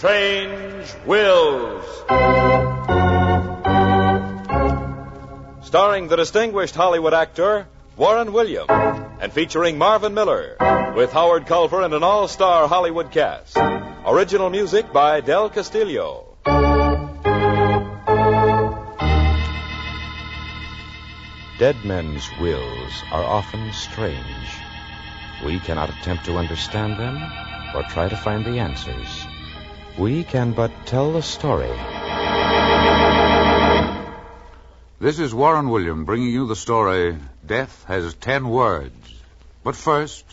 Strange Wills. Starring the distinguished Hollywood actor Warren Williams, and featuring Marvin Miller, with Howard Culver and an all-star Hollywood cast. Original music by Del Castillo. Dead men's wills are often strange. We cannot attempt to understand them or try to find the answers. We can but tell the story. This is Warren Williams bringing you the story, Death Has 10 Words. But first...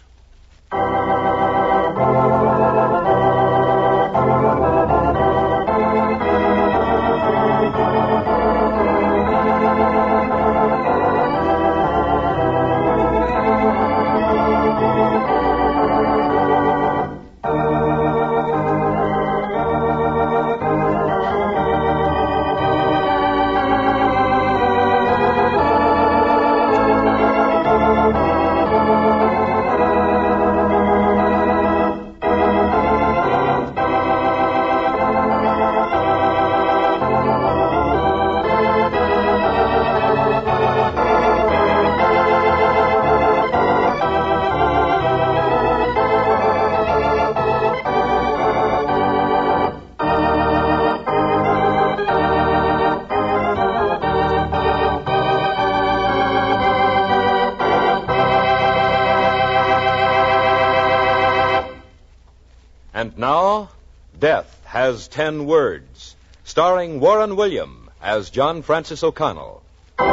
And now, Death Has 10 Words, starring Warren Williams as John Francis O'Connell. The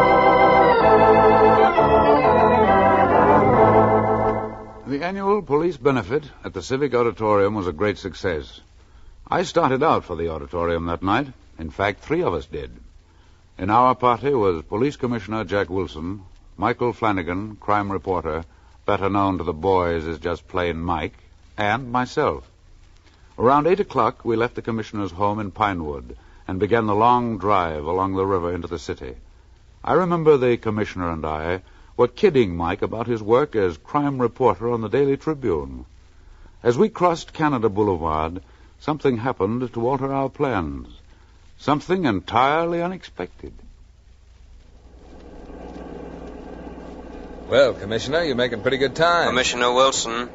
annual police benefit at the Civic Auditorium was a great success. I started out for the auditorium that night. In fact, 3 of us did. In our party was Police Commissioner Jack Wilson, Michael Flanagan, crime reporter, better known to the boys as just plain Mike, and myself. Around 8 o'clock, we left the commissioner's home in Pinewood and began the long drive along the river into the city. I remember the commissioner and I were kidding Mike about his work as crime reporter on the Daily Tribune. As we crossed Canada Boulevard, something happened to alter our plans. Something entirely unexpected. Well, Commissioner, you're making pretty good time. Commissioner Wilson.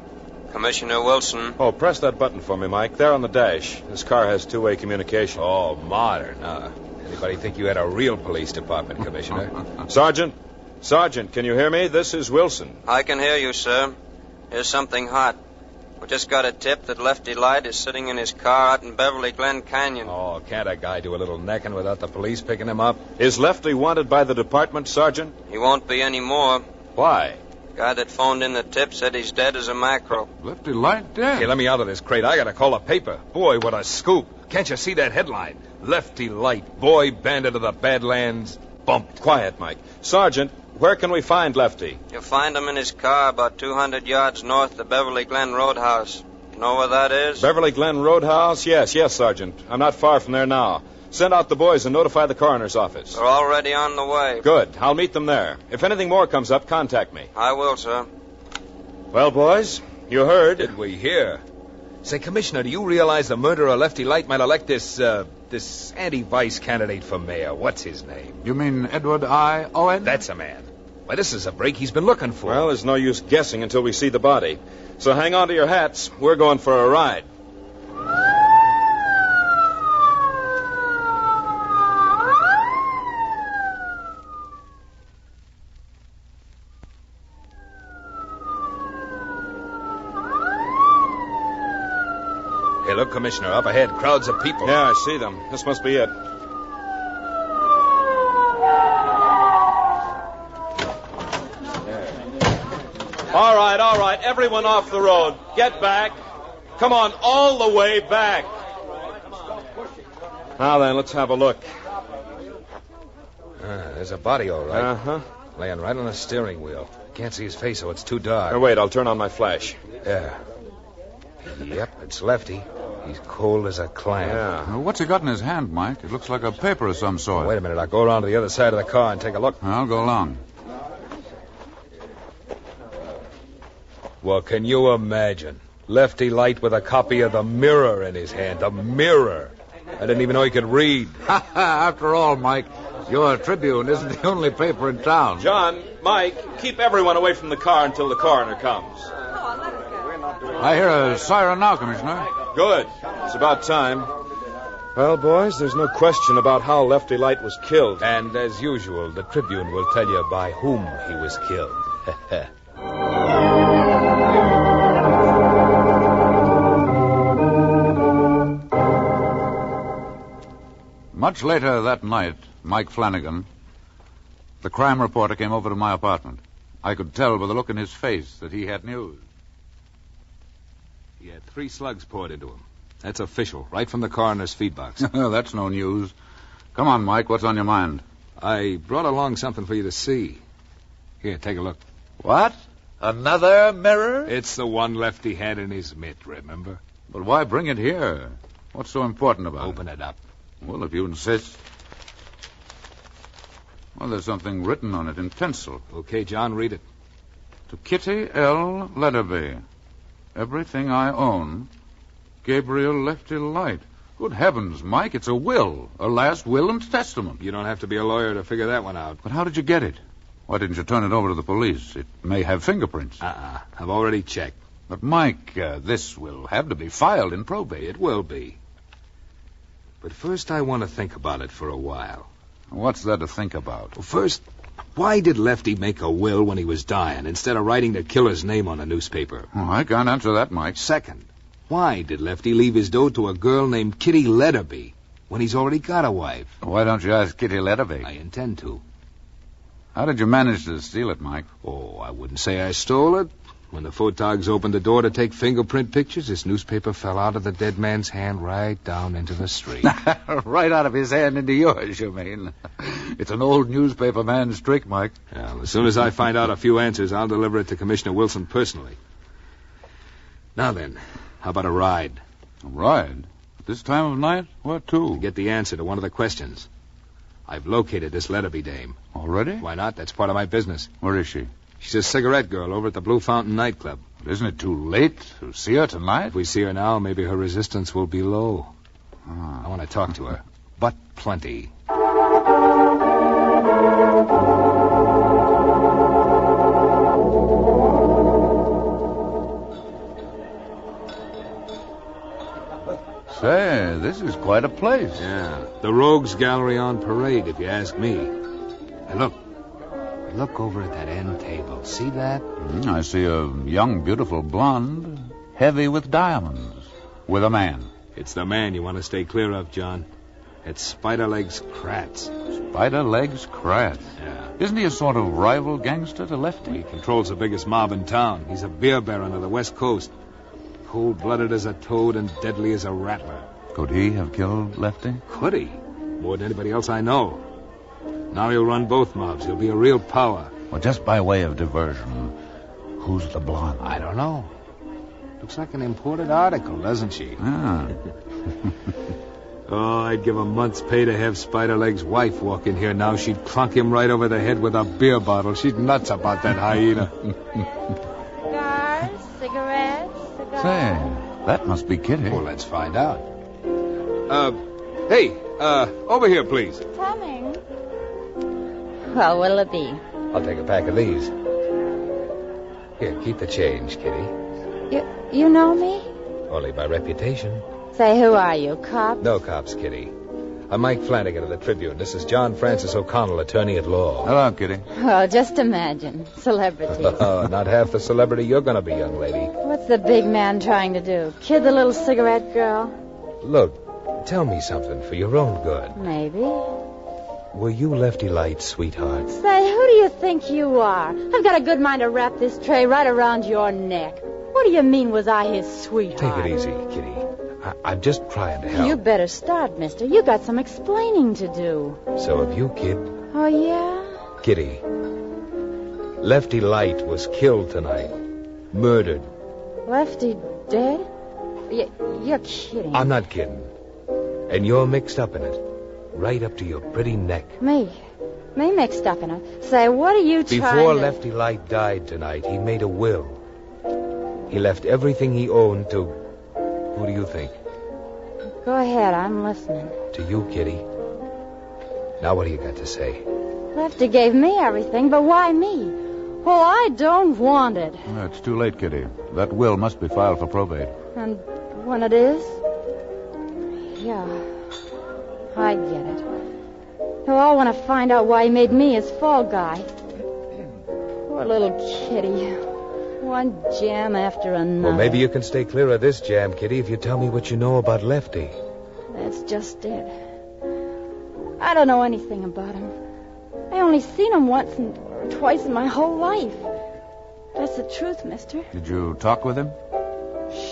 Oh, press that button for me, Mike. There on the dash. This car has two-way communication. Oh, modern, huh? Anybody think you had a real police department, Commissioner? Sergeant, can you hear me? This is Wilson. I can hear you, sir. Here's something hot. We just got a tip that Lefty Light is sitting in his car out in Beverly Glen Canyon. Oh, can't a guy do a little necking without the police picking him up? Is Lefty wanted by the department, Sergeant? He won't be anymore. Why? Guy that phoned in the tip said he's dead as a mackerel. Lefty Light dead? Hey, let me out of this crate. I gotta call the paper. Boy, what a scoop. Can't you see that headline? Lefty Light, boy bandit of the Badlands, bumped. Quiet, Mike. Sergeant, where can we find Lefty? You'll find him in his car about 200 yards north of the Beverly Glen Roadhouse. You know where that is? Beverly Glen Roadhouse? Yes, Sergeant. I'm not far from there now. Send out the boys and notify the coroner's office. They're already on the way. Good. I'll meet them there. If anything more comes up, contact me. I will, sir. Well, boys, you heard. Did we hear? Say, Commissioner, do you realize the murderer of Lefty Light might elect this anti-vice candidate for mayor? What's his name? You mean Edward I. Owen? That's a man. Why, this is a break he's been looking for. Well, there's no use guessing until we see the body. So hang on to your hats. We're going for a ride. Hey, look, Commissioner, up ahead, crowds of people. Yeah, I see them. This must be it. All right, everyone off the road. Get back. Come on, all the way back. Now then, let's have a look. There's a body, all right. Uh-huh. Laying right on the steering wheel. Can't see his face, so it's too dark. Now, wait, I'll turn on my flash. Yeah. Yep, it's Lefty. He's cold as a clam. Yeah. Well, what's he got in his hand, Mike? It looks like a paper of some sort. Wait a minute, I'll go around to the other side of the car and take a look. I'll go along. Well, can you imagine? Lefty Light with a copy of the Mirror in his hand. The Mirror. I didn't even know he could read. After all, Mike, your Tribune isn't the only paper in town. John, Mike, keep everyone away from the car until the coroner comes. I hear a siren now, Commissioner. Good. It's about time. Well, boys, there's no question about how Lefty Light was killed. And as usual, the Tribune will tell you by whom he was killed. Much later that night, Mike Flanagan, the crime reporter, came over to my apartment. I could tell by the look in his face that he had news. He had 3 slugs poured into him. That's official, right from the coroner's feed box. That's no news. Come on, Mike, what's on your mind? I brought along something for you to see. Here, take a look. What? Another mirror? It's the one Lefty had in his mitt, remember? But why bring it here? What's so important about it? Open it up. Well, if you insist. Well, there's something written on it in pencil. Okay, John, read it. To Kitty L. Letterby. Everything I own. Gabriel Lefty Light. Good heavens, Mike, it's a will. A last will and testament. You don't have to be a lawyer to figure that one out. But how did you get it? Why didn't you turn it over to the police? It may have fingerprints. I've already checked. But, Mike, this will have to be filed in probate. It will be. But first I want to think about it for a while. What's there to think about? Well, first, why did Lefty make a will when he was dying instead of writing the killer's name on a newspaper? Oh, I can't answer that, Mike. Second, why did Lefty leave his dough to a girl named Kitty Letterby when he's already got a wife? Why don't you ask Kitty Letterby? I intend to. How did you manage to steal it, Mike? Oh, I wouldn't say I stole it. When the photogs opened the door to take fingerprint pictures, this newspaper fell out of the dead man's hand right down into the street. Right out of his hand into yours, you mean? It's an old newspaper man's trick, Mike. Well, as soon as I find out a few answers, I'll deliver it to Commissioner Wilson personally. Now then, how about a ride? A ride? At this time of night? Where to? To get the answer to one of the questions. I've located this Letterby dame. Already? Why not? That's part of my business. Where is she? She's a cigarette girl over at the Blue Fountain nightclub. But isn't it too late to see her tonight? If we see her now, maybe her resistance will be low. I want to talk to her. But plenty. Say, this is quite a place. Yeah, the Rogues Gallery on parade, if you ask me. Hey, look over at that end table. See that? I see a young, beautiful blonde, heavy with diamonds, with a man. It's the man you want to stay clear of, John. It's Spiderlegs Kratz. Spiderlegs Kratz? Yeah. Isn't he a sort of rival gangster to Lefty? He controls the biggest mob in town. He's a beer baron of the West Coast. Cold-blooded as a toad and deadly as a rattler. Could he have killed Lefty? Could he? More than anybody else I know. Now he'll run both mobs. He'll be a real power. Well, just by way of diversion, who's the blonde? I don't know. Looks like an imported article, doesn't she? Ah. Oh, I'd give a month's pay to have Spiderleg's wife walk in here now. She'd clunk him right over the head with a beer bottle. She's nuts about that hyena. Cigars, cigarettes, cigars. Say, that must be Kitty. Well, let's find out. Hey, over here, please. Coming. Well, what'll it be? I'll take a pack of these. Here, keep the change, Kitty. You know me? Only by reputation. Say, who are you, cop? No cops, Kitty. I'm Mike Flanagan of the Tribune. This is John Francis O'Connell, attorney at law. Hello, Kitty. Oh, just imagine. Celebrities. Oh, not half the celebrity you're going to be, young lady. What's the big man trying to do? Kid the little cigarette girl? Look, tell me something for your own good. Maybe. Were you Lefty Light's sweetheart? Say, who do you think you are? I've got a good mind to wrap this tray right around your neck. What do you mean, was I his sweetheart? Take it easy, Kitty. I'm just trying to help. You better start, mister. You got some explaining to do. So have you, kid. Oh, yeah? Kitty, Lefty Light was killed tonight. Murdered. Lefty dead? You're kidding. I'm not kidding. And you're mixed up in it. Right up to your pretty neck. Me mixed up in it. Say, what are you trying Before to... Lefty Light died tonight, he made a will. He left everything he owned to... Who do you think? Go ahead, I'm listening. To you, Kitty. Now what do you got to say? Lefty gave me everything, but why me? Well, I don't want it. It's too late, Kitty. That will must be filed for probate. And when it is? Yeah, I get it. They'll all want to find out why he made me his fall guy. Poor little Kitty. One jam after another. Well, maybe you can stay clear of this jam, Kitty, if you tell me what you know about Lefty. That's just it. I don't know anything about him. I only seen him once or twice in my whole life. That's the truth, mister. Did you talk with him?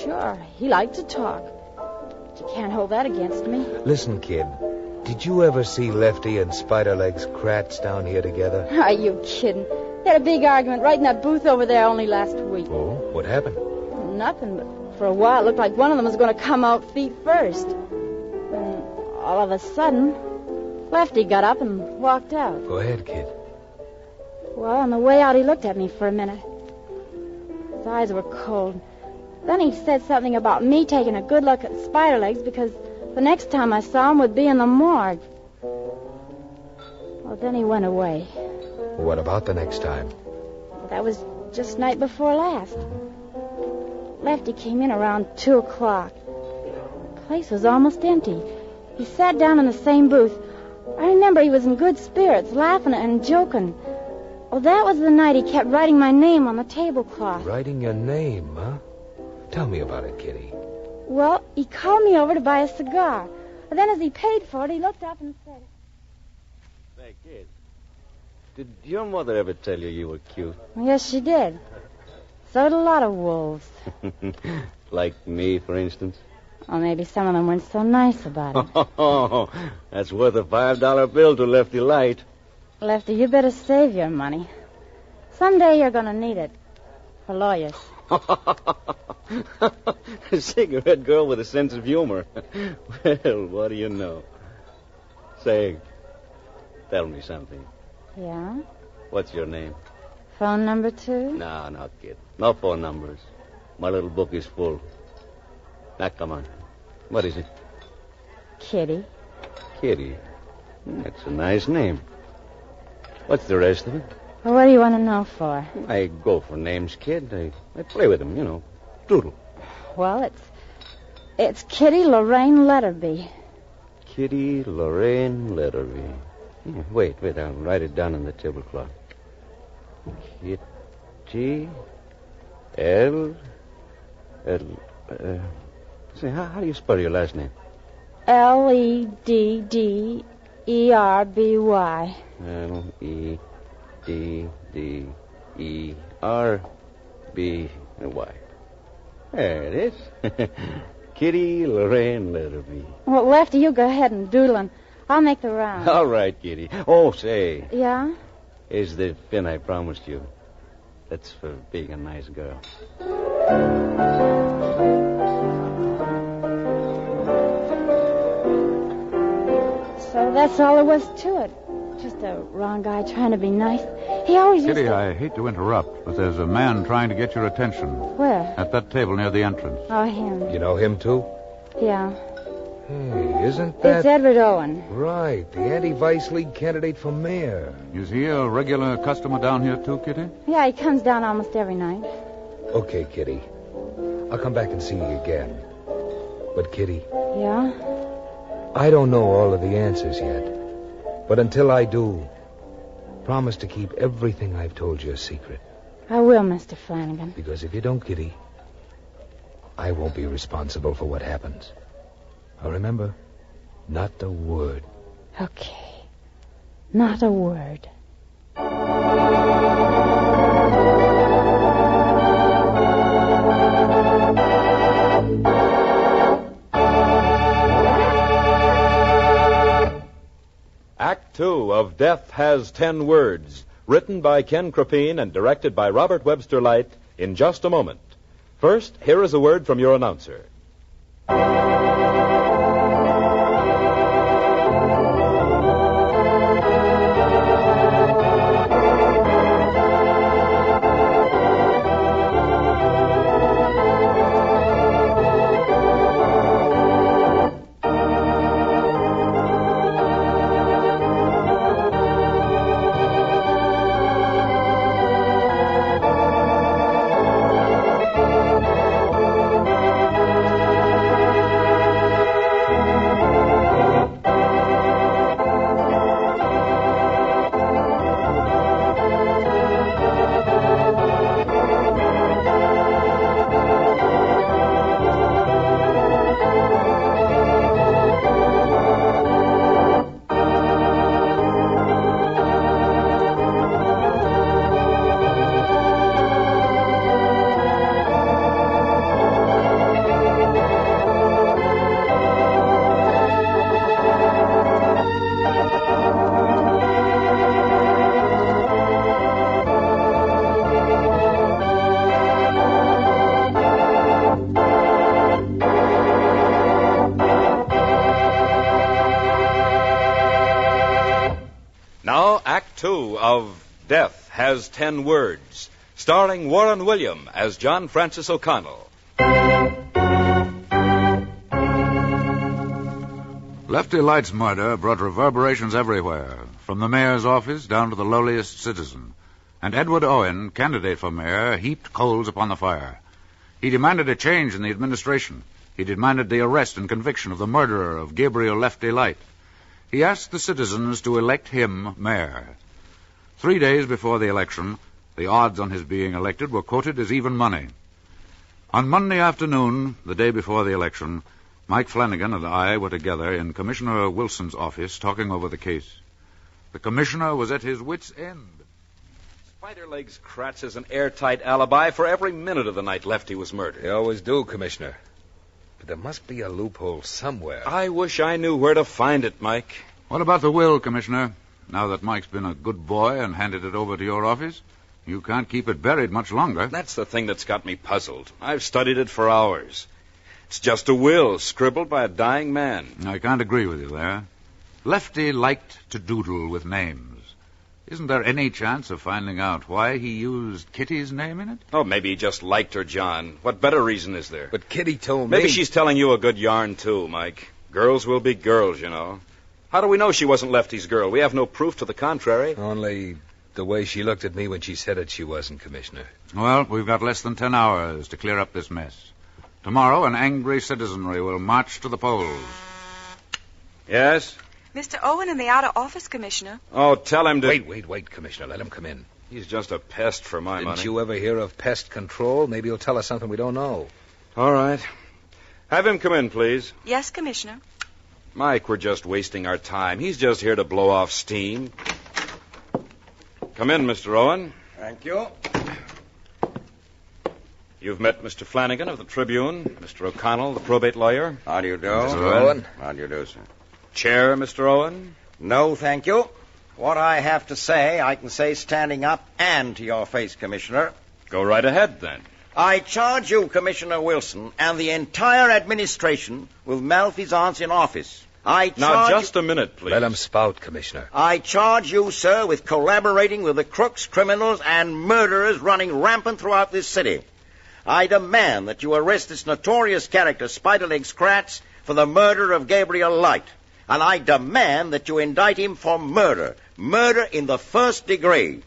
Sure, he liked to talk. But you can't hold that against me. Listen, kid. Did you ever see Lefty and Spiderlegs Kratz down here together? Are you kidding? They had a big argument right in that booth over there only last week. Oh, what happened? Nothing, but for a while it looked like one of them was going to come out feet first. And all of a sudden, Lefty got up and walked out. Go ahead, kid. Well, on the way out, he looked at me for a minute. His eyes were cold. Then he said something about me taking a good look at Spiderlegs because the next time I saw him would be in the morgue. Well, then he went away. What about the next time? That was just night before last. Lefty came in around 2 o'clock. The place was almost empty. He sat down in the same booth. I remember he was in good spirits, laughing and joking. Oh, that was the night he kept writing my name on the tablecloth. Writing your name, huh? Tell me about it, Kitty. Well, he called me over to buy a cigar. And then as he paid for it, he looked up and said... Say, kid, did your mother ever tell you were cute? Yes, she did. So did a lot of wolves. Like me, for instance? Or maybe some of them weren't so nice about it. Oh, that's worth a $5 bill to Lefty Light. Lefty, you better save your money. Someday you're going to need it. For lawyers. A cigarette girl with a sense of humor. Well, what do you know? Say, tell me something. Yeah? What's your name? Phone number 2? No, kid. No phone numbers. My little book is full. Now, come on. What is it? Kitty. Kitty. That's a nice name. What's the rest of it? Well, what do you want to know for? I go for names, kid. I play with them, you know. Doodle. Well, it's Kitty Lorraine Letterby. Kitty Lorraine Letterby. Yeah, wait. I'll write it down on the tablecloth. Kitty L. Say, how do you spell your last name? Leddderby. Leddderby. There it is. Kitty Lorraine Letterby. Well, Lefty, you go ahead and doodle, and I'll make the round. All right, Kitty. Oh, say. Yeah? Here's the pin I promised you. That's for being a nice girl. So that's all there was to it. Just a wrong guy trying to be nice. He always used Kitty, to... I hate to interrupt, but there's a man trying to get your attention. Where? At that table near the entrance. Oh, him. You know him, too? Yeah. Hey, isn't that... It's Edward Owen. Right, the anti-vice league candidate for mayor. Is he a regular customer down here, too, Kitty? Yeah, he comes down almost every night. Okay, Kitty. I'll come back and see you again. But, Kitty... Yeah? I don't know all of the answers yet. But until I do, promise to keep everything I've told you a secret. I will, Mr. Flanagan. Because if you don't, Kitty, I won't be responsible for what happens. Now remember, not a word. Okay. Not a word. Act 2 of Death Has 10 Words, written by Ken Crepine and directed by Robert Webster Light, in just a moment. First, here is a word from your announcer. 2 of Death Has 10 Words, starring Warren William as John Francis O'Connell. Lefty Light's murder brought reverberations everywhere, from the mayor's office down to the lowliest citizen. And Edward Owen, candidate for mayor, heaped coals upon the fire. He demanded a change in the administration. He demanded the arrest and conviction of the murderer of Gabriel Lefty Light. He asked the citizens to elect him mayor. 3 days before the election, the odds on his being elected were quoted as even money. On Monday afternoon, the day before the election, Mike Flanagan and I were together in Commissioner Wilson's office talking over the case. The commissioner was at his wits' end. Spiderlegs Kratz has an airtight alibi for every minute of the night Lefty was murdered. They always do, Commissioner. But there must be a loophole somewhere. I wish I knew where to find it, Mike. What about the will, Commissioner? Now that Mike's been a good boy and handed it over to your office, you can't keep it buried much longer. That's the thing that's got me puzzled. I've studied it for hours. It's just a will scribbled by a dying man. I can't agree with you there. Lefty liked to doodle with names. Isn't there any chance of finding out why he used Kitty's name in it? Oh, maybe he just liked her, John. What better reason is there? But Kitty told me... Maybe she's telling you a good yarn, too, Mike. Girls will be girls, you know. How do we know she wasn't Lefty's girl? We have no proof to the contrary. Only the way she looked at me when she said it, she wasn't, Commissioner. Well, we've got less than 10 hours to clear up this mess. Tomorrow, an angry citizenry will march to the polls. Yes? Mr. Owen in the outer office, Commissioner. Oh, tell him to... Wait, Commissioner. Let him come in. He's just a pest for my money. Didn't you ever hear of pest control? Maybe he'll tell us something we don't know. All right. Have him come in, please. Yes, Commissioner. Mike, we're just wasting our time. He's just here to blow off steam. Come in, Mr. Owen. Thank you. You've met Mr. Flanagan of the Tribune, Mr. O'Connell, the probate lawyer. How do you do? Mr. Owen. How do you do, sir? Chair, Mr. Owen. No, thank you. What I have to say, I can say standing up and to your face, Commissioner. Go right ahead, then. I charge you, Commissioner Wilson, and the entire administration with malfeasance in office. Now, just a minute, please. Let him spout, Commissioner. I charge you, sir, with collaborating with the crooks, criminals, and murderers running rampant throughout this city. I demand that you arrest this notorious character, Spiderlegs Kratz, for the murder of Gabriel Light. And I demand that you indict him for murder. Murder in the first degree.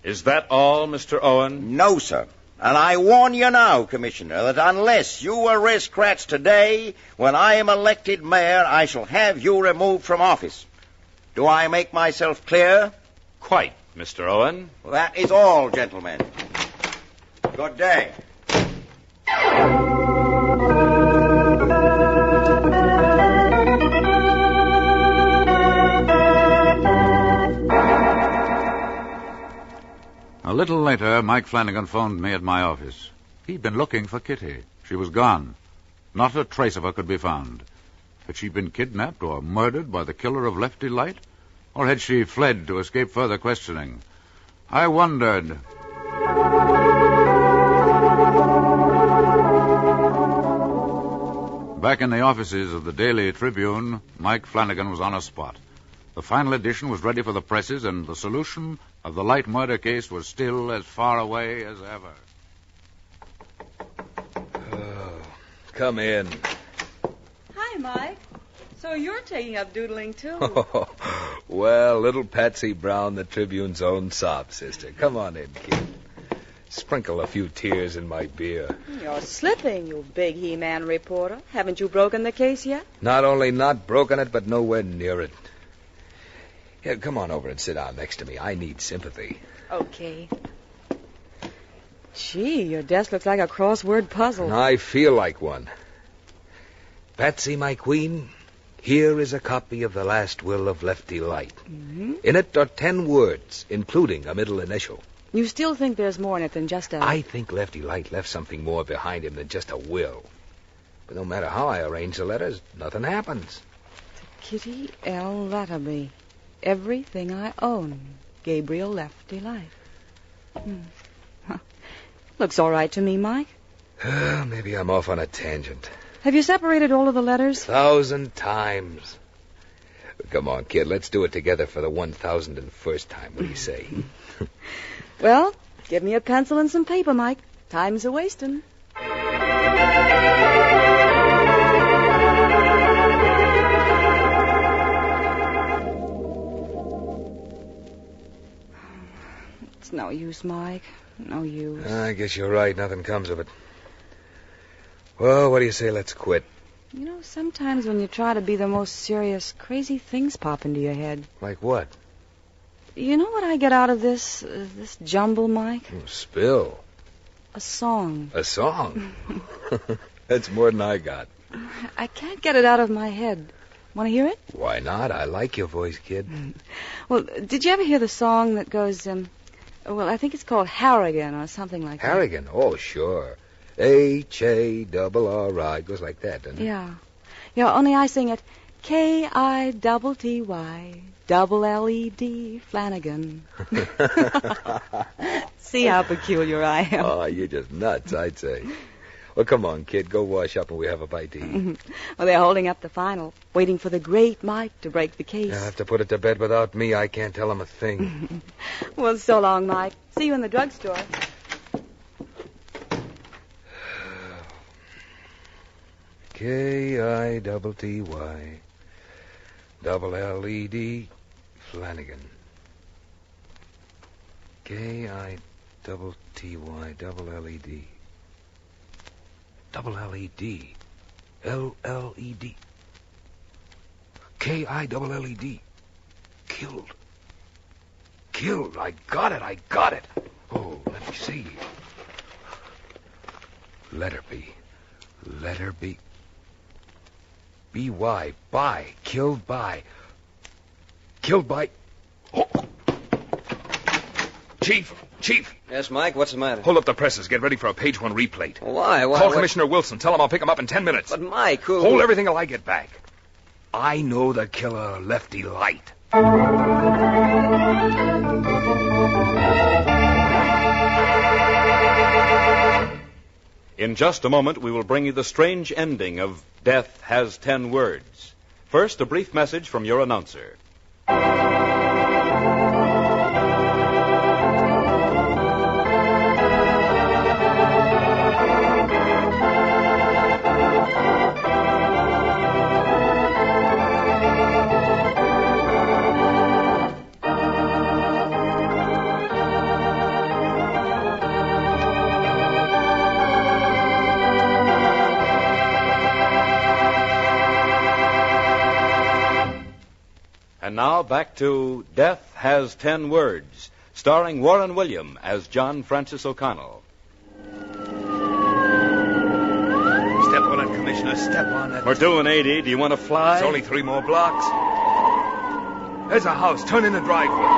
Is that all, Mr. Owen? No, sir. And I warn you now, Commissioner, that unless you arrest Kratz today, when I am elected mayor, I shall have you removed from office. Do I make myself clear? Quite, Mr. Owen. Well, that is all, gentlemen. Good day. A little later, Mike Flanagan phoned me at my office. He'd been looking for Kitty. She was gone. Not a trace of her could be found. Had she been kidnapped or murdered by the killer of Lefty Light? Or had she fled to escape further questioning? I wondered. Back in the offices of the Daily Tribune, Mike Flanagan was on a spot. The final edition was ready for the presses, and the solution of the Light murder case was still as far away as ever. Oh, come in. Hi, Mike. So you're taking up doodling, too. Well, little Patsy Brown, the Tribune's own sob sister. Come on in, kid. Sprinkle a few tears in my beer. You're slipping, you big He-Man reporter. Haven't you broken the case yet? Not only not broken it, but nowhere near it. Here, come on over and sit down next to me. I need sympathy. Okay. Gee, your desk looks like a crossword puzzle. I feel like one. Patsy, my queen, here is a copy of the last will of Lefty Light. Mm-hmm. In it are 10 words, including a middle initial. You still think there's more in it than just a... I think Lefty Light left something more behind him than just a will. But no matter how I arrange the letters, nothing happens. Kitty L. Latterby. Everything I own. Gabriel Lefty Light. Looks all right to me, Mike. Maybe I'm off on a tangent. Have you separated all of the letters? 1,000 times. Come on, kid. Let's do it together for the 1,001st time. What do you say? Well, give me a pencil and some paper, Mike. Time's a-wasting. It's no use, Mike. No use. I guess you're right. Nothing comes of it. Well, what do you say? Let's quit. You know, sometimes when you try to be the most serious, crazy things pop into your head. Like what? You know what I get out of this jumble, Mike? Spill. A song. A song? That's more than I got. I can't get it out of my head. Want to hear it? Why not? I like your voice, kid. Well, did you ever hear the song that goes, well, I think it's called Harrigan or something like Harrigan? that. Oh, sure. Harry. It goes like that, doesn't it? Yeah. Yeah, only I sing it Kitty LED Flanagan. See how peculiar I am. Oh, you're just nuts, I'd say. Well, come on, kid. Go wash up and we have a bite to eat. Well, they're holding up the final, waiting for the great Mike to break the case. You'll have to put it to bed without me. I can't tell him a thing. Well, so long, Mike. See you in the drugstore. Kitty LED Flanagan. Kitty LED. Double LED. LLED. KILLED. Killed. I got it. Oh, let me see. Letter B. B-Y. By. Killed by. Oh. Chief. Yes, Mike, what's the matter? Hold up the presses. Get ready for a page 1 replate. Why? Call Commissioner Wilson. Tell him I'll pick him up in 10 minutes. But, Mike, who... Hold everything till I get back. I know the killer, Lefty Light. In just a moment, we will bring you the strange ending of Death Has 10 Words. First, a brief message from your announcer. And now back to Death Has 10 Words, starring Warren William as John Francis O'Connell. Step on it, Commissioner. Step on it. We're doing 80. Do you want to fly? It's only 3 more blocks. There's a house. Turn in the driveway.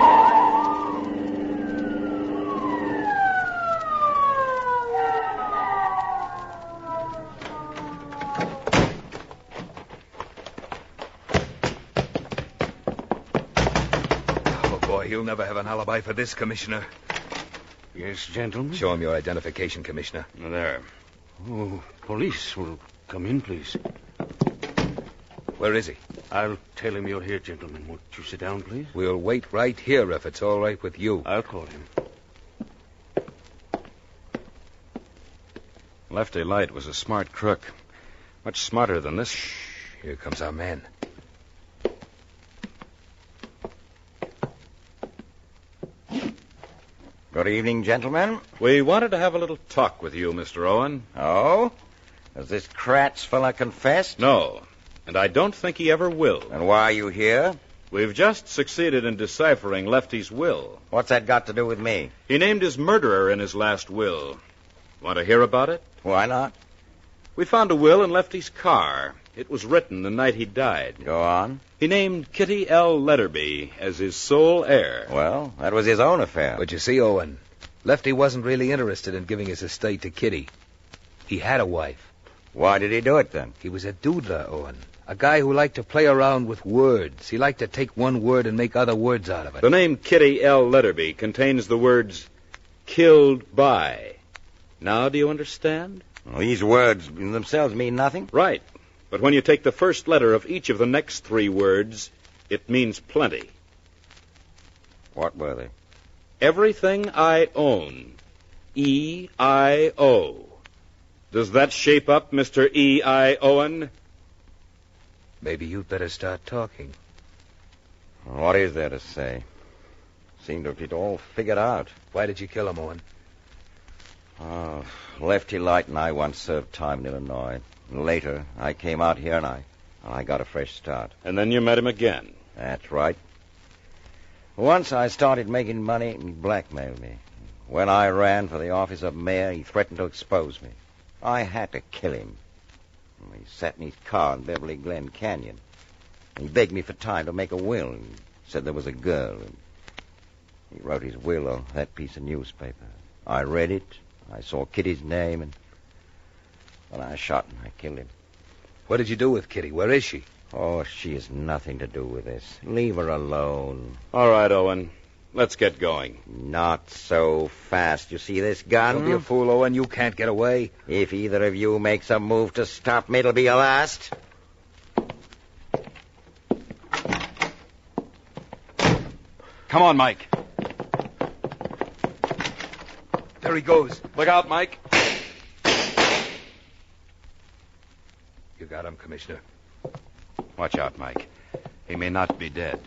He'll never have an alibi for this, Commissioner. Yes, gentlemen? Show him your identification, Commissioner. There. Oh, police will come in, please. Where is he? I'll tell him you're here, gentlemen. Won't you sit down, please? We'll wait right here if it's all right with you. I'll call him. Lefty Light was a smart crook. Much smarter than this. Shh. Here comes our man. Good evening, gentlemen. We wanted to have a little talk with you, Mr. Owen. Oh? Has this Kratz fella confessed? No, and I don't think he ever will. And why are you here? We've just succeeded in deciphering Lefty's will. What's that got to do with me? He named his murderer in his last will. Want to hear about it? Why not? We found a will in Lefty's car. It was written the night he died. Go on. He named Kitty L. Letterby as his sole heir. Well, that was his own affair. But you see, Owen, Lefty wasn't really interested in giving his estate to Kitty. He had a wife. Why did he do it, then? He was a doodler, Owen. A guy who liked to play around with words. He liked to take one word and make other words out of it. The name Kitty L. Letterby contains the words, killed by. Now do you understand? Well, these words themselves mean nothing. Right. But when you take the first letter of each of the next 3 words, It means plenty. What were they? Everything I own. E-I-O. Does that shape up, Mr. E.I. Owen? Maybe you'd better start talking. What is there to say? Seemed to have it all figured out. Why did you kill him, Owen? Oh, Lefty Light and I once served time in Illinois. Later, I came out here and I got a fresh start. And then you met him again. That's right. Once I started making money, and he blackmailed me. When I ran for the office of mayor, he threatened to expose me. I had to kill him. He sat in his car in Beverly Glen Canyon. He begged me for time to make a will and said there was a girl. And he wrote his will on that piece of newspaper. I read it. I saw Kitty's name, and well, I shot and I killed him. What did you do with Kitty? Where is she? Oh, she has nothing to do with this. Leave her alone. All right, Owen. Let's get going. Not so fast. You see this gun? Don't be a fool, Owen. You can't get away. If either of you makes a move to stop me, it'll be your last. Come on, Mike. There he goes. Look out, Mike. You got him, Commissioner. Watch out, Mike. He may not be dead.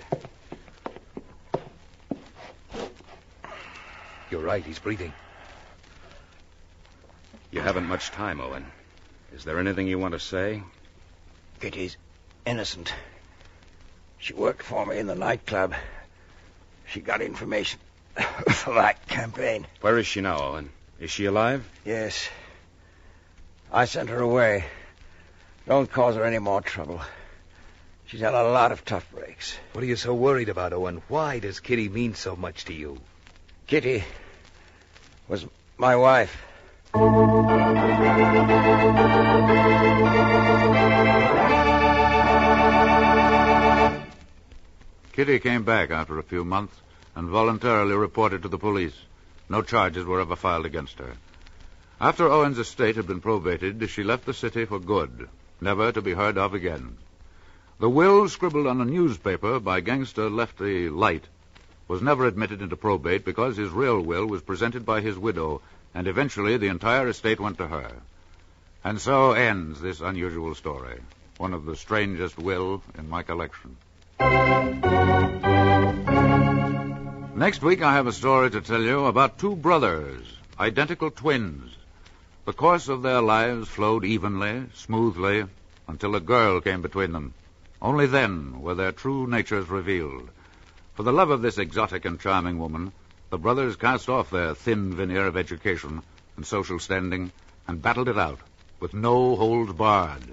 You're right. He's breathing. You haven't much time, Owen. Is there anything you want to say? Kitty's innocent. She worked for me in the nightclub. She got information for that campaign. Where is she now, Owen? Is she alive? Yes. I sent her away. Don't cause her any more trouble. She's had a lot of tough breaks. What are you so worried about, Owen? Why does Kitty mean so much to you? Kitty was my wife. Kitty came back after a few months and voluntarily reported to the police. No charges were ever filed against her. After Owen's estate had been probated, she left the city for good, never to be heard of again. The will scribbled on a newspaper by gangster Lefty Light was never admitted into probate because his real will was presented by his widow, and eventually the entire estate went to her. And so ends this unusual story, one of the strangest will in my collection. Next week I have a story to tell you about two brothers, identical twins. The course of their lives flowed evenly, smoothly, until a girl came between them. Only then were their true natures revealed. For the love of this exotic and charming woman, the brothers cast off their thin veneer of education and social standing and battled it out with no holds barred.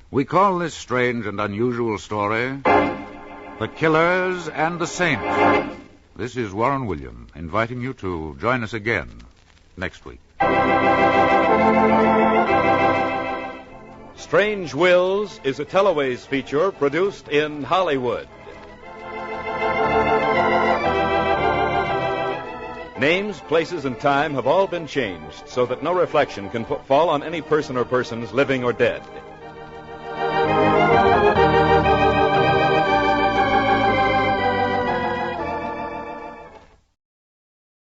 We call this strange and unusual story The Killers and the Saints. This is Warren William, inviting you to join us again next week. Strange Wills is a Teleways feature produced in Hollywood. Names, places, and time have all been changed so that no reflection can fall on any person or persons living or dead.